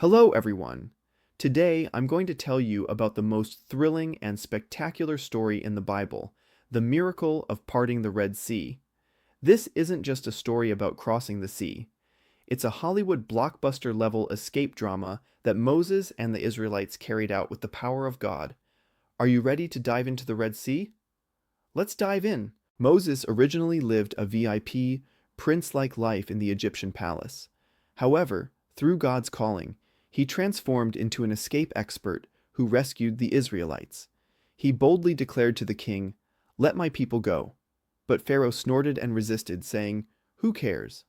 Hello, everyone. Today, I'm going to tell you about the most thrilling and spectacular story in the Bible, the miracle of parting the Red Sea. This isn't just a story about crossing the sea. It's a Hollywood blockbuster-level escape drama that Moses and the Israelites carried out with the power of God. Are you ready to dive into the Red Sea? Let's dive in. Moses originally lived a VIP, prince-like life in the Egyptian palace. However, through God's calling, he transformed into an escape expert who rescued the Israelites. He boldly declared to the king, "Let my people go." But Pharaoh snorted and resisted, saying, "Who cares?"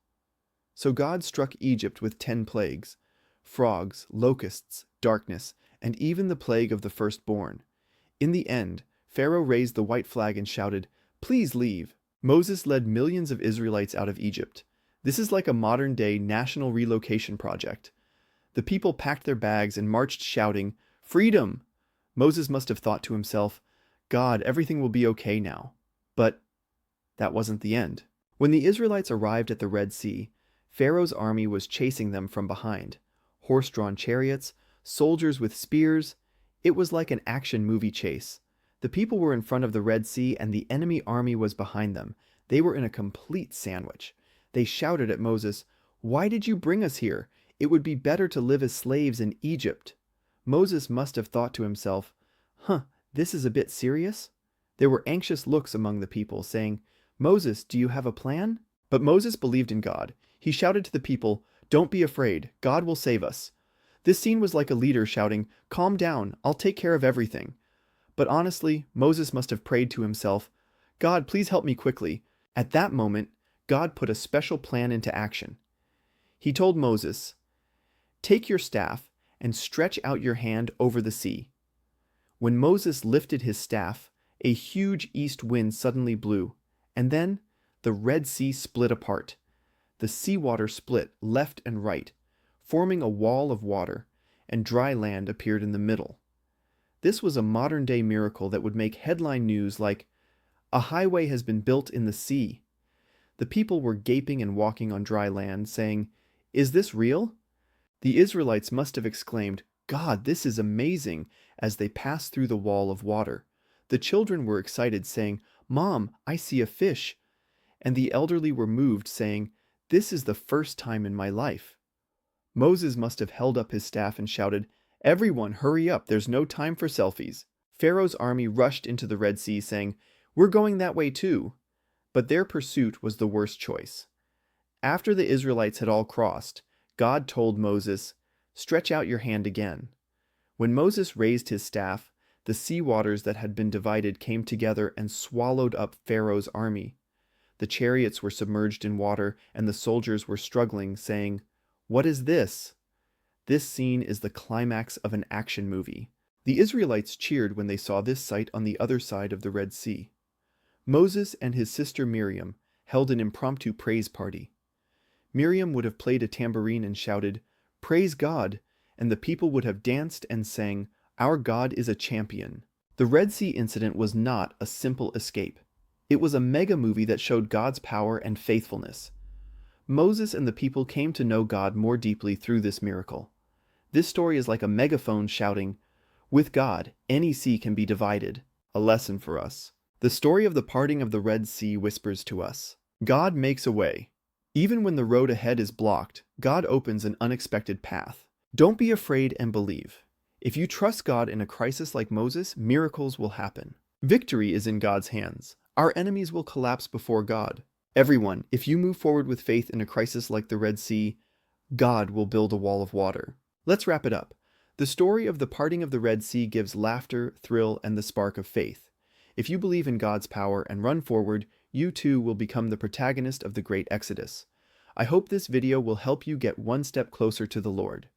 So God struck Egypt with 10 plagues: frogs, locusts, darkness, and even the plague of the firstborn. In the end, Pharaoh raised the white flag and shouted, "Please leave." Moses led millions of Israelites out of Egypt. This is like a modern-day national relocation project. The people packed their bags and marched shouting, "Freedom!" Moses must have thought to himself, "God, everything will be okay now." But that wasn't the end. When the Israelites arrived at the Red Sea, Pharaoh's army was chasing them from behind. Horse-drawn chariots, soldiers with spears. It was like an action movie chase. The people were in front of the Red Sea and the enemy army was behind them. They were in a complete sandwich. They shouted at Moses, "Why did you bring us here? It would be better to live as slaves in Egypt." Moses must have thought to himself, this is a bit serious? There were anxious looks among the people, saying, "Moses, do you have a plan?" But Moses believed in God. He shouted to the people, "Don't be afraid, God will save us." This scene was like a leader shouting, "Calm down, I'll take care of everything." But honestly, Moses must have prayed to himself, "God, please help me quickly." At that moment, God put a special plan into action. He told Moses, "Take your staff and stretch out your hand over the sea." When Moses lifted his staff, a huge east wind suddenly blew, and then the Red Sea split apart. The seawater split left and right, forming a wall of water, and dry land appeared in the middle. This was a modern-day miracle that would make headline news like, "A highway has been built in the sea." The people were gaping and walking on dry land, saying, "Is this real?" The Israelites must have exclaimed, "God, this is amazing," as they passed through the wall of water. The children were excited, saying, "Mom, I see a fish." And the elderly were moved, saying, "This is the first time in my life." Moses must have held up his staff and shouted, "Everyone, hurry up, there's no time for selfies." Pharaoh's army rushed into the Red Sea, saying, "We're going that way too." But their pursuit was the worst choice. After the Israelites had all crossed, God told Moses, "Stretch out your hand again." When Moses raised his staff, the sea waters that had been divided came together and swallowed up Pharaoh's army. The chariots were submerged in water, and the soldiers were struggling, saying, "What is this?" This scene is the climax of an action movie. The Israelites cheered when they saw this sight on the other side of the Red Sea. Moses and his sister Miriam held an impromptu praise party. Miriam would have played a tambourine and shouted, "Praise God," and the people would have danced and sang, "Our God is a champion." The Red Sea incident was not a simple escape. It was a mega movie that showed God's power and faithfulness. Moses and the people came to know God more deeply through this miracle. This story is like a megaphone shouting, "With God, any sea can be divided." A lesson for us. The story of the parting of the Red Sea whispers to us, God makes a way. Even when the road ahead is blocked, God opens an unexpected path. Don't be afraid and believe. If you trust God in a crisis like Moses, miracles will happen. Victory is in God's hands. Our enemies will collapse before God. Everyone, if you move forward with faith in a crisis like the Red Sea, God will build a wall of water. Let's wrap it up. The story of the parting of the Red Sea gives laughter, thrill, and the spark of faith. If you believe in God's power and run forward, you too will become the protagonist of the great Exodus. I hope this video will help you get one step closer to the Lord.